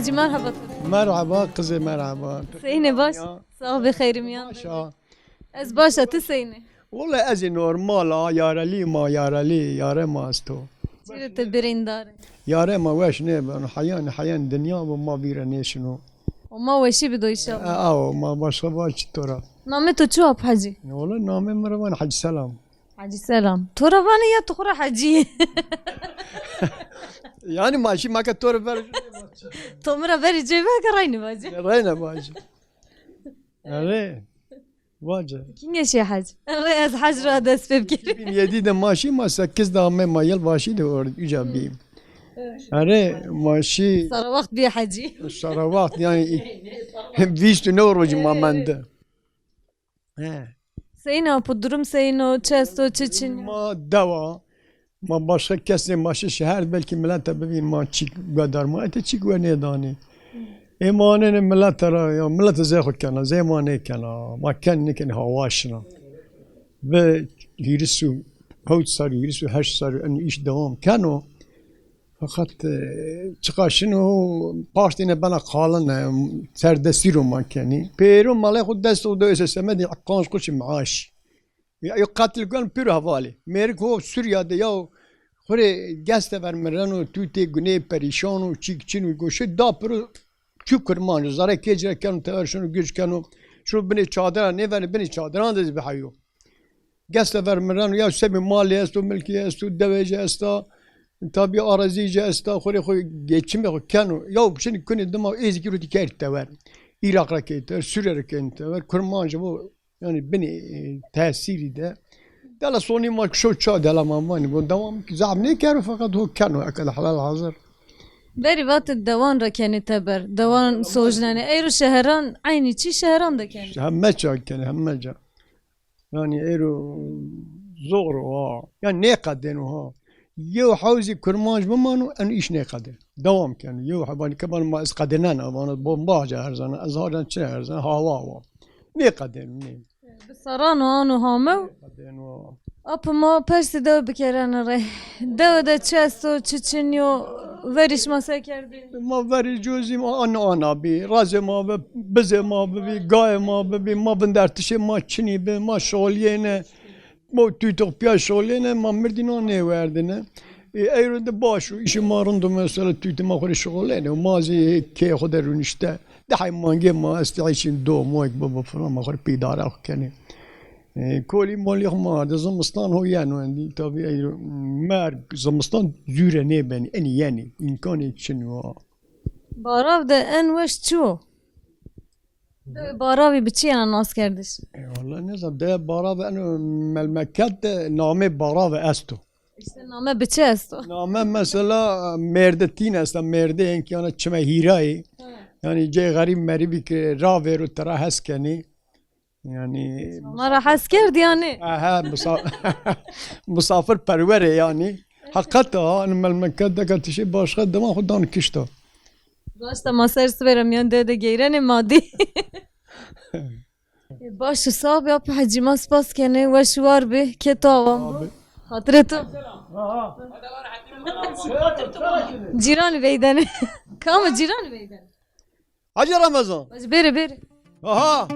حجي مرحبا. مرحبا قزي مرحبا. سيني باش صاحب بخير ميان. باشا از باشا تسيني والله ازي نورمال يارا لي ما يارا لي يارا ما استو چیره تبرین داره يارا ما واش نبن حيان دنيا وما بيرا شنو و ما وشی بدو ایشا او ما باش باش ترى نامه تو چو اب حجی والله نامي مروان حج سلام حجی سلام تو روانی یا تو خورا حجی يعني ماشي ما كتور بر تو مرا بری جیبه کرایni باجی رينا باجي عليه واجه کینگش یا حج از حج را دست بگیر 2007'de ماشي ما 8 دامه ما يل باشي ده ايجابي أره ماشي صار وقت بیا حجی الشروات يعني فيستو نوروج ما منده سینا اپو durum سینو چستو چچین ما دوا ما başka kesi maşı şehir belki millet bebin ma çik gadar ma ete çik ve ne dani emanene millet ara ya millet zehir kana zemane kana ma kenni havaşına ve hirisu havut sarı hirisu haş sarı en iş devam kano fakat çıkaşını partine bana kalan serdesti roman keni pero malay khud dest o döse semedi akkanş kuş maaş ya katil kan pür havali merik o Suriye'de ya خوري گسته ورمرانو توتی گناه پریشانو چیک چینو گوشه دا پرو چو کرمان زاره کجره کنو تورشونو گوش کنو شو بنی چادران نه ونی بنی چادران دز بحیو گسته ورمرانو یا سمی مالی است و ملکی است و دویجه است تابی آرزیجه است خوری خوی geçimi خو کنو یا şimdi کنی دما ایزی کی رو دیگر تور Irak raketi Suriye raketi var kurmancı bu yani beni tesiri de دل صوني ما شو تشا دل ماماني قول دوام زعم نيكر فقط هو كانوا أكل حلال حاضر بری وقت دوان را کنی تبر دوان سوجنانه ایرو شهران عینی چی شهران ده کنی هم مجا كان هم مجا يعني إيرو زغرو يعني نيقدنو ها يو حوزي كرماج بمانو أن إيش نيقدن دوام كان يو حباني كمان ما إسقدنان أنا بومباجا هرزان أزهارن چه هرزان هوا نيقدن بسران و آنو هامو اپ ما پرسی دو بکرن ره دو ده چست و چچینیو وریش ماسه کردین ما وری جوزی ما آنا بی راز ما بز ما بی گای ما بی ما بندرتشه ما چنی بی ما شغلیه ما توی پیا شغلیه ما مردینا نه وردنه ایرو ده باشو ایش ما رندو مثلا توی ما خوری شغلیه و مازی که خود رونشته ده های مانگه ما استعیشین دو مایک بابا فرام ما خوری پیداره کنی کولی مالی ما ده زمستان هو یعنی اندی تابی ایرو مرگ زمستان زوره نه بنی انی یعنی امکانی چنو باراو ده ان وش چو باراوی بچی انا ناس کردش والله نزم ده باراو انو ملمکت نامه باراو استو işte name بچه استو نامه مثلا مردتین است مرده اینکه انا چمه هیرایی yani جای غریب مریبی که راه رو ترا هست کنی yani onlara has kerdi yani aha musafir pervere yani hakikaten hani memlekette katışi başka dema hudan kişta başta masersi verem yani de geyrene maddi baş sahab yap hacima spas kene ve şuar be ketavam hatretu ciran veydene kama ciran veydene Hacı Ramazan beri aha